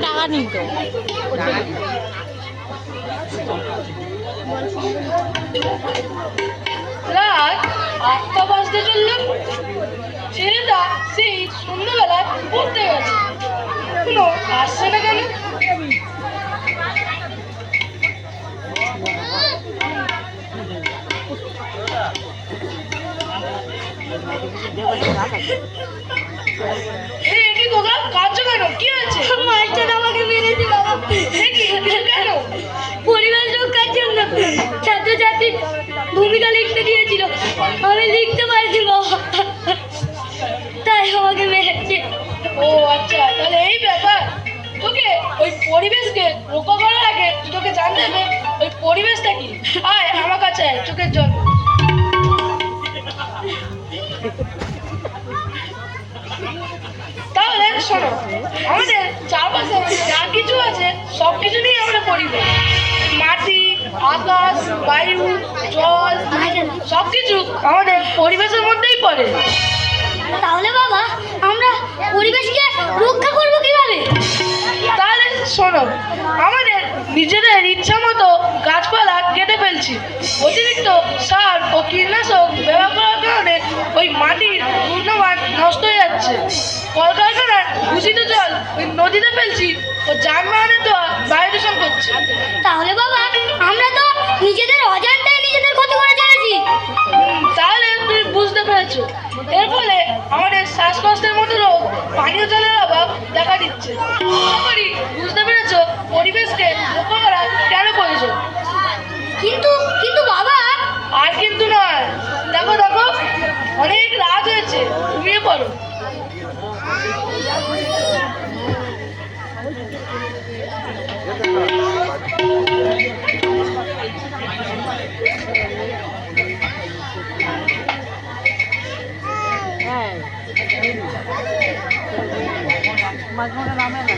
টাকা নিত রাত ৮টা বাজতে চললো। ছেলেটা সেই সন্ধ্যাবেলা পড়তে গেছে, কোনো আসছে না কেন? আমাকে মেরেছে বাবা। কেন? পরিবেশ রক্ষার জন্য ছাত্রছাত্রী ভূমিকা লিখতে দিয়েছিল, আমি লিখতে পারছি বাবা, তাই আমাকে মেরেছে। ও আচ্ছা, তাহলে এই ব্যাপার। তোকে ওই পরিবেশকে রক্ষা করার আগে তোকে জানতে হবে ওই পরিবেশটা কি। আয় আমার কাছে আয়, চোখের জল। তাহলে শোনো, আমাদের চারপাশে যা কিছু আছে সব কিছু নিয়ে আমরা পরিবেশ, মাটি, আকাশ, বায়ু, জল, সবকিছু আমাদের পরিবেশের মধ্যেই পড়ে। তাহলে বাবা আমরা পরিবেশকে রক্ষা করব কিভাবে? তাহলে শোনো, আমাদের নিজেদের ইচ্ছা মতো গাছপালা কেটে ফেলছি, অতিরিক্ত সার ও কীটনাশক ব্যবহার করার কারণে ওই মাটির গুণমান নষ্ট হয়ে যাচ্ছে, কলকারখানার দূষিত জল ওই নদীতে ফেলছি ও যানবাহনের ধোঁয়া বায়ু দূষণ করছে। তাহলে বাবা আমরা তো নিজেদের অজান্তেই নিজেদের ক্ষতি করে চলেছি। তাহলে তুমি বুঝতে পেরেছো, এর ফলে আমাদের শ্বাসকষ্টের মতো রোগ, পানীয় জলের অভাব দেখা দিচ্ছে। আশা করি বুঝতে পেরেছো পরিবেশকে রক্ষা করা কেন প্রয়োজন। কিন্তু কিন্তু বাবা, আর কিন্তু নয়, দেখো দেখো অনেক রাত হয়েছে, ঘুমিয়ে পড়ো। মাঝে মাঝে নামে না